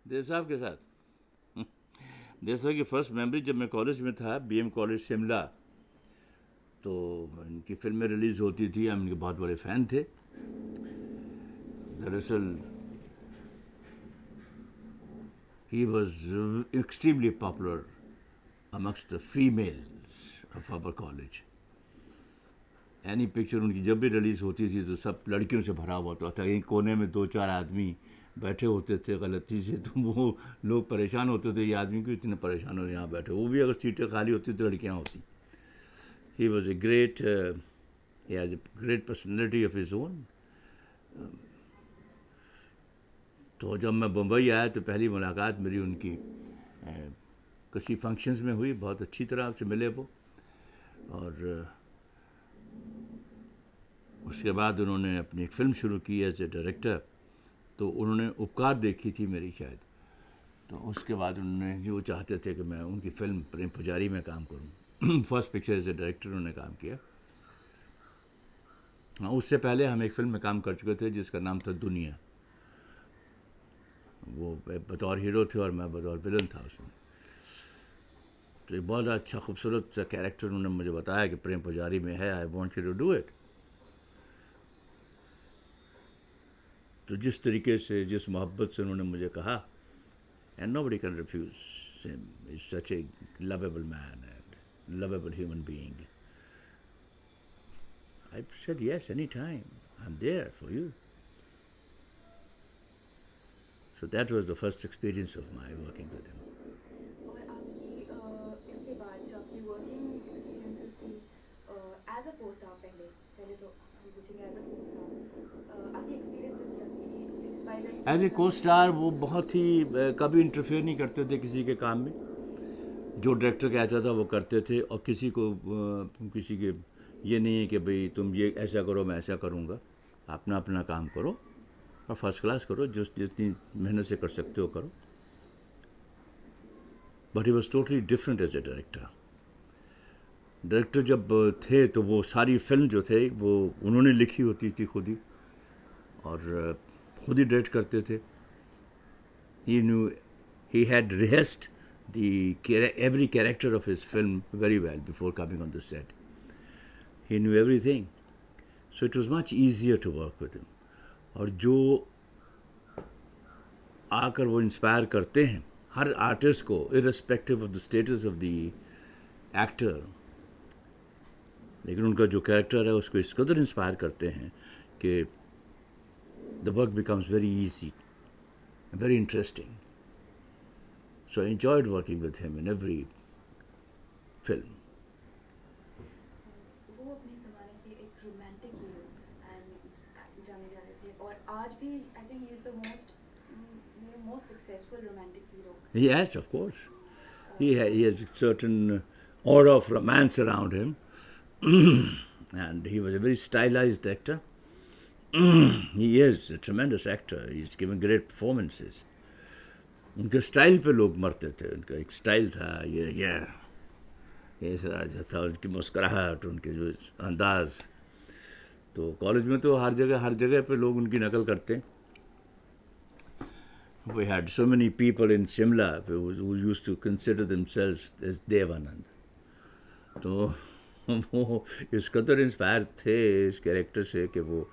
देव साहब के साथ देव साहब की फर्स्ट मेमोरी जब मैं कॉलेज में था, बीएम कॉलेज शिमला, तो इनकी फिल्में रिलीज़ होती थी, हम इनके बहुत बड़े फ़ैन थे। दरअसल he was extremely popular amongst the females of our college. Any picture उनकी जब भी रिलीज़ होती थी तो सब लड़कियों से भरा हुआ होता था। एक कोने में दो चार आदमी बैठे होते थे गलती से, तो वो लोग परेशान होते थे, ये आदमी क्यों इतने परेशान हो यहाँ बैठे। वो भी अगर सीटें खाली होती तो लड़कियाँ होती। He was a great, he has a great personality of his own. तो जब मैं बम्बई आया तो पहली मुलाकात मेरी उनकी किसी फंक्शंस में हुई। बहुत अच्छी तरह से मिले वो, और उसके बाद उन्होंने अपनी एक फ़िल्म शुरू की एज ए डायरेक्टर। तो उन्होंने उपकार देखी थी मेरी शायद, तो उसके बाद उन्होंने जो चाहते थे कि मैं उनकी फ़िल्म प्रेम पुजारी में काम करूं। First picture as a director उन्होंने काम किया। हाँ, उससे पहले हम एक फ़िल्म में काम कर चुके थे जिसका नाम था दुनिया। वो बतौर हीरो थे और मैं बतौर विलन था उसमें। तो एक बहुत अच्छा खूबसूरत सा कैरेक्टर उन्होंने मुझे बताया कि प्रेम पुजारी में है, I want you to do it. तो जिस तरीके से, जिस मोहब्बत से उन्होंने मुझे कहा, and nobody can refuse him, is such a lovable man and lovable human being. I said yes, any time, I am there for you. So that was the first experience of my working with him. और आपकी इसके बाद जो आपकी working experiences थी as a को star, पहले पहले तो हम पूछेंगे एज अ को स्टार आपकी एक्सपीरियंसेस क्या थी बाय देन? एज ए को स्टार वो बहुत ही कभी इंटरफेयर नहीं करते थे किसी के काम में। जो डायरेक्टर कहता था वो करते थे, और किसी को किसी के ये नहीं है कि भाई तुम ये ऐसा करो मैं ऐसा करूँगा। अपना अपना काम करो और फर्स्ट क्लास करो, जितनी मेहनत से कर सकते हो करो। But he was totally different as a director. Director जब थे तो वो सारी फिल्म जो थे वो उन्होंने लिखी होती थी खुद ही, और खुद ही डायरेक्ट करते थे। ही new, he had rehearsed every character of his film very well before coming on the set. He knew everything, so it was much easier to work with him. और जो आकर वो इंस्पायर करते हैं हर आर्टिस्ट को, irrespective of the status of the actor, लेकिन उनका जो कैरेक्टर है उसको इस कदर इंस्पायर करते हैं कि the work becomes very easy, very interesting. So I enjoyed working with him in every film. वो अपने ज़माने के एक रोमांटिक हीरो एंड जाने जाते थे, और आज भी I think he is the most successful romantic hero. Yes, of course. He has a certain aura of romance around him. And he was a very stylized actor. He is a tremendous actor. He's given great performances. उनके style पे लोग मरते थे. उनका एक style था, ये सारा था, उनकी मुस्कुराहट, उनके जो अंदाज. तो कॉलेज में तो हर जगह पे लोग उनकी नकल करते. We had so many people in Shimla who used to consider themselves as Devanand. तो वो इस कदर इंस्पायर थे इस कैरेक्टर से कि वो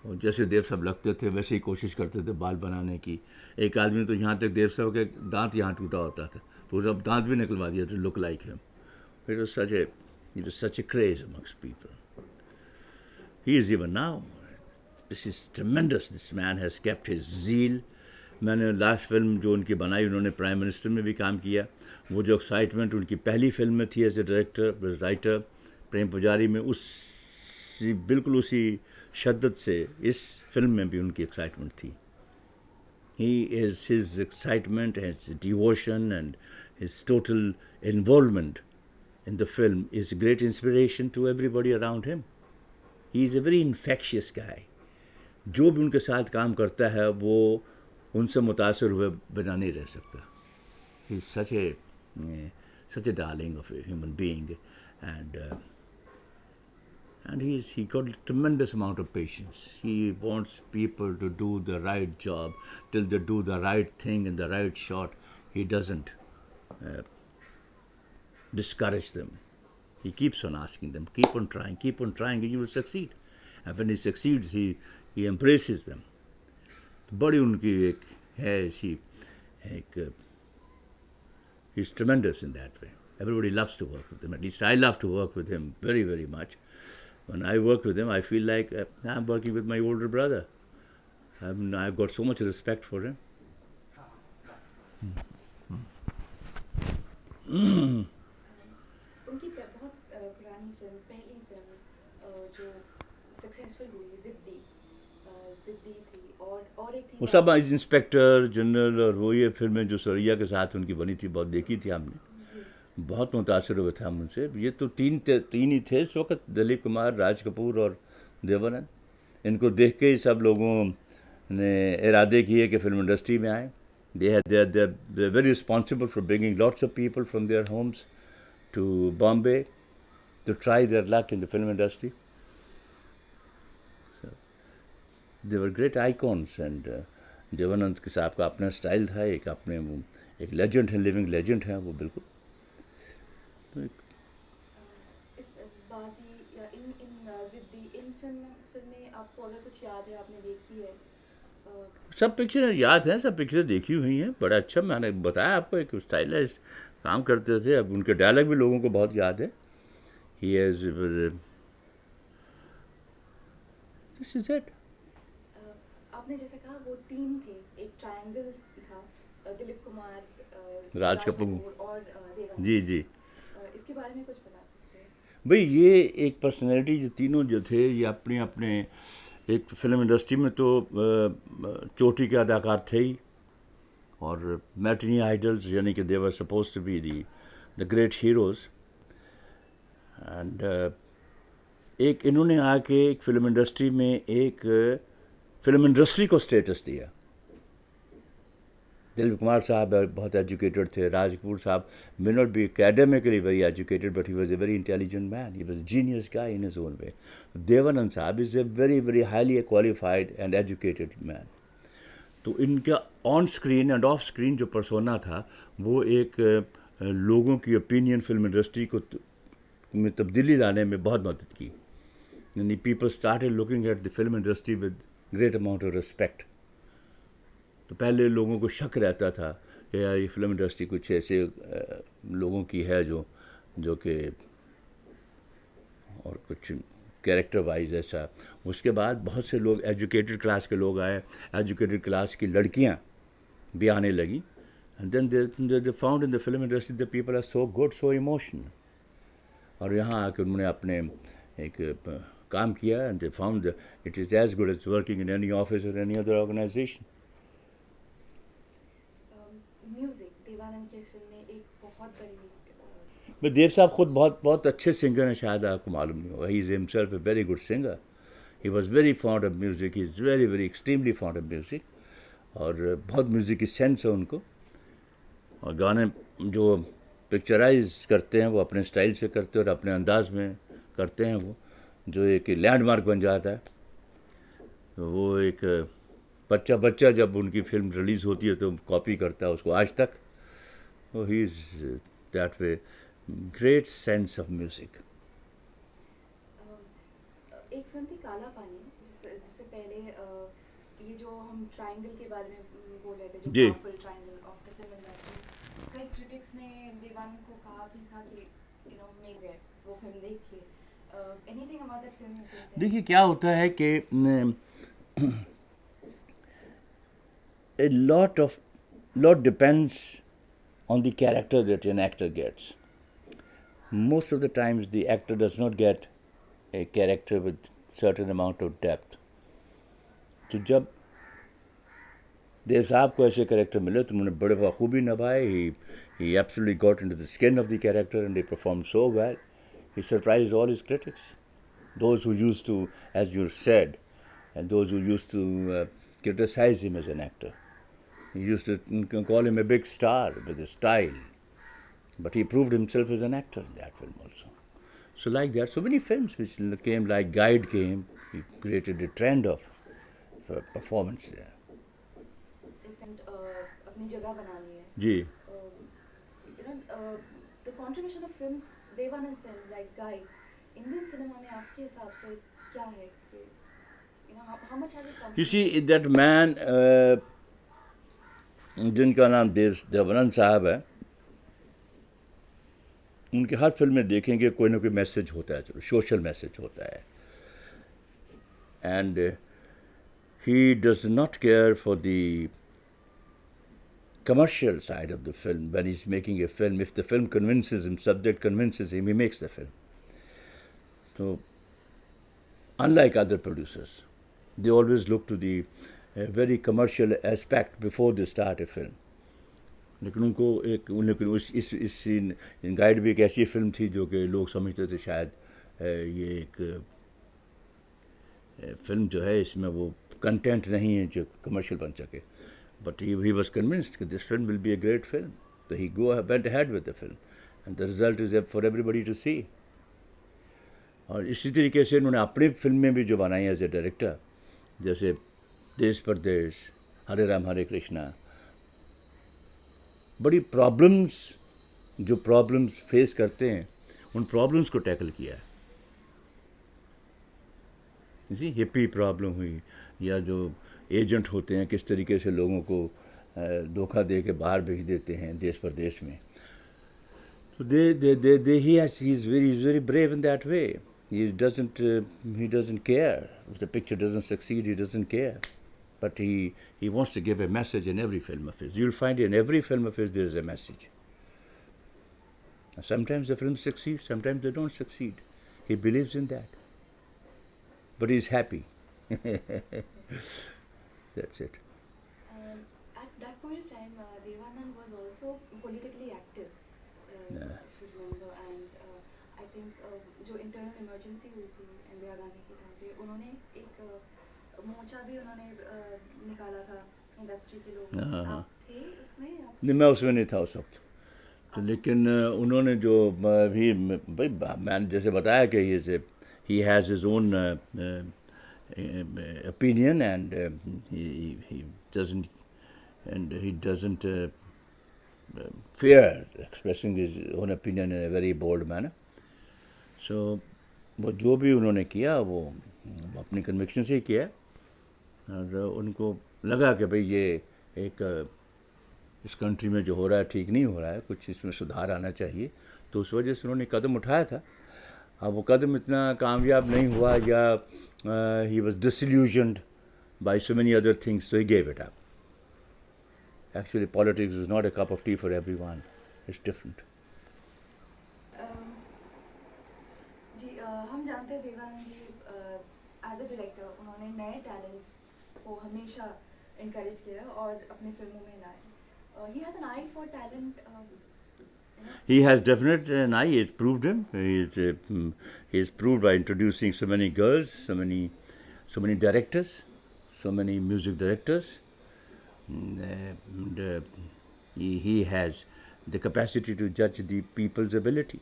जैसे देव साहब लगते थे वैसे ही कोशिश करते थे बाल बनाने की. एक आदमी तो यहाँ तक देव साहब के दांत यहाँ टूटा होता था तो सब दांत भी निकलवा दिया to look like him. It was such a craze amongst people. He is even now. This is tremendous. This man has kept his zeal. मैंने लास्ट फिल्म जो उनकी बनाई, उन्होंने प्राइम मिनिस्टर में भी काम किया. वो जो एक्साइटमेंट उनकी पहली फिल्म में थी एज ए डायरेक्टर राइटर प्रेम पुजारी में, बिल्कुल उसी शद्दत से इस फिल्म में भी उनकी एक्साइटमेंट थी. His excitement, his devotion and his total involvement in the film is a great inspiration to everybody around him. He is a very infectious guy. जो भी उनके साथ काम करता है वो उनसे मुतासर हुए बिना नहीं रह सकता. He is such a darling of a human being, and and he got a tremendous amount of patience. He wants people to do the right job till they do the right thing in the right shot. He doesn't discourage them. He keeps on asking them, keep on trying, and you will succeed. And when he succeeds, he embraces them. बड़ी उनकी एक है ऐसी एक he's tremendous in that way. Everybody loves to work with him. At least I love to work with him very, very much. When I work with him, I feel like I'm working with my older brother. I've got so much respect for him. उनकी बहुत पुरानी film, पहली film जो successful हुई, जिद्दी थी, और एक थी वो सब इंस्पेक्टर जनरल और वो ये फिल्में जो सरैया के साथ उनकी बनी थी, बहुत देखी थी हमने, बहुत मुतासर हुए थे हम उनसे. ये तो तीन ही थे इस वक्त, दिलीप कुमार, राज कपूर और देवानंद. इनको देख के ही सब लोगों ने इरादे किए कि फिल्म इंडस्ट्री में आए. They're very responsible for bringing lots of people from their homes to Bombay to try their luck in the film industry. So, they were great icons, and Devanand के साहब का अपना स्टाइल था, एक अपने वो एक लेजेंड है, लिविंग लेजेंड है वो बिल्कुल. तो इस बाजी या इन जिद्दी, इन फिल्में आपको अगर कुछ याद है, आपने देखी है? सब पिक्चरें याद हैं, सब पिक्चरें देखी हुई हैं. बड़ा अच्छा, मैंने बताया आपको, एक स्टाइलिश काम करते थे. अब उनके डायलॉग भी लोगों को बहुत याद है. He has this is it. आपने जैसे कहा वो तीन थे, एक ट्रायंगल था, दिलीप कुमार, राज कपूर और देवानंद. जी. इसके बारे में कुछ बता सकते हैं? भाई ये एक पर्सनैलिटी जो तीनों जो थे, ये अपने अपने एक फिल्म इंडस्ट्री में तो चोटी के अदाकार थे ही, और मैटिनी आइडल्स, यानी कि they were suppose to be the great heroes. And एक इन्होंने आके एक फिल्म इंडस्ट्री में एक फिल्म इंडस्ट्री को स्टेटस दिया. दिलीप कुमार साहब बहुत एजुकेटेड थे. राज कपूर साहब may not be academically very educated, but he was a very intelligent man. He was a genius guy in his own way. Devanand साहब is a very, very highly qualified and educated man. तो इनका on screen end of screen जो persona था, वो एक लोगों की opinion film industry को में तब्दीली लाने में बहुत मदद की. यानी people started looking at the film industry with great amount of respect. तो पहले लोगों को शक रहता था कि यार ये फिल्म इंडस्ट्री कुछ ऐसे लोगों की है जो कि और कुछ कैरेक्टर वाइज ऐसा. उसके बाद बहुत से लोग एजुकेटेड क्लास के लोग आए, एजुकेटेड क्लास की लड़कियां भी आने लगी. And then they found in the film industry the people are so good, so emotional. और यहाँ आकर उन्होंने अपने एक काम किया, and they found it is as good as working in any office और any other organisation. Music, Dev Anand की फिल्म में एक बहुत बड़ी but देव साहब खुद बहुत अच्छे सिंगर हैं, शायद आपको मालूम नहीं होगा. He is himself a very good singer. He was very fond of music. He is very very extremely fond of music, और बहुत म्यूज़िक की सेंस है उनको. और गाने जो पिक्चराइज करते हैं वो अपने स्टाइल से करते हैं और अपने अंदाज में करते हैं, वो जो एक लैंडमार्क बन जाता है. तो वो एक बच्चा जब उनकी फिल्म रिलीज़ होती है तो कॉपी करता है उसको आज तक. तो he is that way great sense of music. एक फिल्म थी काला पानी, जिससे पहले ये जो हम ट्रायंगल के बारे में बोल रहे थे, जो जी. Powerful triangle of the film industry, कई क्रिटिक्स ने देवानंद को कहा भी था कि मे गए वो फिल्म देख के. Anything about that film? देखिए क्या होता है कि a lot depends on the character that an actor gets. Most of the times the actor does not get a character with certain amount of depth. तो जब देव साहब को ऐसे कैरेक्टर मिले तो उन्होंने बड़े बखूबी निभाए. He absolutely got into the skin of the character and he performed so well. He surprised all his critics. Those who used to, as you said, and those who used to criticize him as an actor. He used to call him a big star with his style. But he proved himself as an actor in that film also. So like that, so many films which came, like Guide came, he created a trend of performance there. अपनी जगह बनानी है. जी. You know, the contribution of films, Devanand's films like Guide, Indian cinema में आपके हिसाब से क्या है कि you know how much has it You contributed? see, that man, जिनका नाम देवानंद साहब है, उनके हर फिल्म में देखेंगे कोई ना कोई मैसेज होता है, सोशल मैसेज होता है. And he does not care for the commercial side of the film. When he's making a film, if the film convinces him, subject convinces him, he makes the film. So, unlike other producers, they always look to the very commercial aspect before they start a film. लेकिन उनको एक लेकिन इस guide भी एक ऐसी film थी जो कि लोग समझते थे शायद ये एक फिल्म जो है इसमें वो कंटेंट नहीं है जो कमर्शियल बन सके. But he was convinced that this film will be a great film. So he went ahead with the film. And the result is for everybody to see. और इसी तरीके से उन्होंने अपनी फिल्म में भी जो बनाई एज ए डायरेक्टर, जैसे देश परदेश, हरे राम हरे कृष्णा, बड़ी प्रॉब्लम्स जो प्रॉब्लम्स फेस करते हैं उन प्रॉब्लम्स को टैकल किया है. इसी हिप्पी प्रॉब्लम हुई या जो एजेंट होते हैं किस तरीके से लोगों को धोखा दे के बाहर भेज देते हैं देश परदेश में. So he is very brave in that way. He doesn't care if the picture doesn't succeed. He doesn't care, but he wants to give a message in every film of his. You'll find in every film of his there is a message. Sometimes the films succeed, sometimes they don't succeed. He believes in that, but he's happy. That's it. At that point of time, Devanand was also politically active, if you remember, and I think जो internal emergency हुई थी इंदिरा गांधी के time पे, उन्होंने एक मोर्चा भी उन्होंने निकाला था इंडस्ट्री के लोग. आप थे उसमें? नहीं, मैं उसमें नहीं था उस वक्त. तो लेकिन उन्होंने जो भी भाई मैंने जैसे बताया कि he has his own opinion and he doesn't fear expressing his own opinion in a very bold manner. So वो जो भी उन्होंने किया वो अपनी कन्विक्शन से ही किया और उनको लगा कि भाई ये एक इस कंट्री में जो हो रहा है ठीक नहीं हो रहा है, कुछ इसमें सुधार आना चाहिए, तो उस वजह से उन्होंने कदम उठाया था. अब वो कदम इतना कामयाब नहीं हुआ या he was disillusioned by so many other things, so he gave it up. Actually, politics is not a cup of tea for everyone. It's different. जी, हम जानते हैं देवानंद जी एज अ डायरेक्टर उन्होंने नए टैलेंट्स को हमेशा इनकरेज किया और अपनी फिल्मों में लाए. He has an eye for talent. He has definitely an eye. It's proved him. He's proved by introducing so many girls, so many directors, so many music directors. And he has the capacity to judge the people's ability.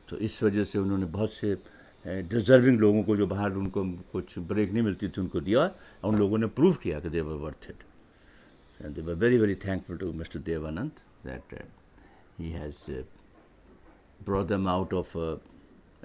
तो इस वजह से उन्होंने बहुत से deserving लोगों को जो बाहर उनको कुछ ब्रेक नहीं मिलती थी उनको दिया और उन लोगों ने प्रूव किया कि they were worth it. And they were very thankful to Mr. Devanand that he has brought them out of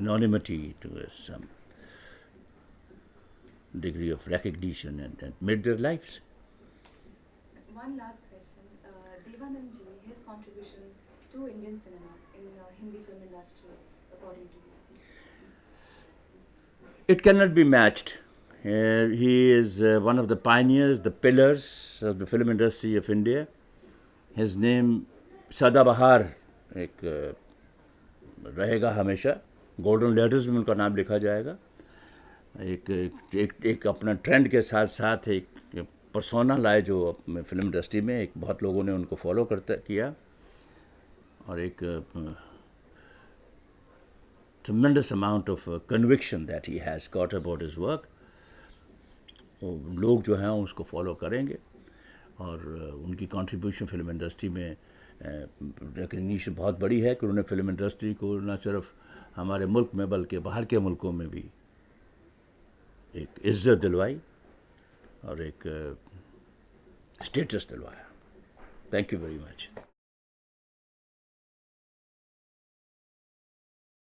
anonymity to some degree of recognition and made their lives. One last question. Devanand ji, his contribution to Indian cinema in Hindi film industry, according to you? It cannot be matched. He is one of the pioneers, the pillars of the film industry of India. His name सदाबहार एक रहेगा हमेशा. Golden letters में उनका नाम लिखा जाएगा. एक अपना ट्रेंड के साथ साथ एक पर्सोना लाए जो फिल्म इंडस्ट्री में एक बहुत लोगों ने उनको फॉलो किया और एक tremendous amount of conviction that he has got about his work. लोग जो हैं उसको फॉलो करेंगे और उनकी कंट्रीब्यूशन फिल्म इंडस्ट्री में रिकग्निशन बहुत बड़ी है कि उन्होंने फिल्म इंडस्ट्री को न सिर्फ हमारे मुल्क में बल्कि बाहर के मुल्कों में भी एक इज्जत दिलवाई और एक स्टेटस दिलवाया। Thank you very much.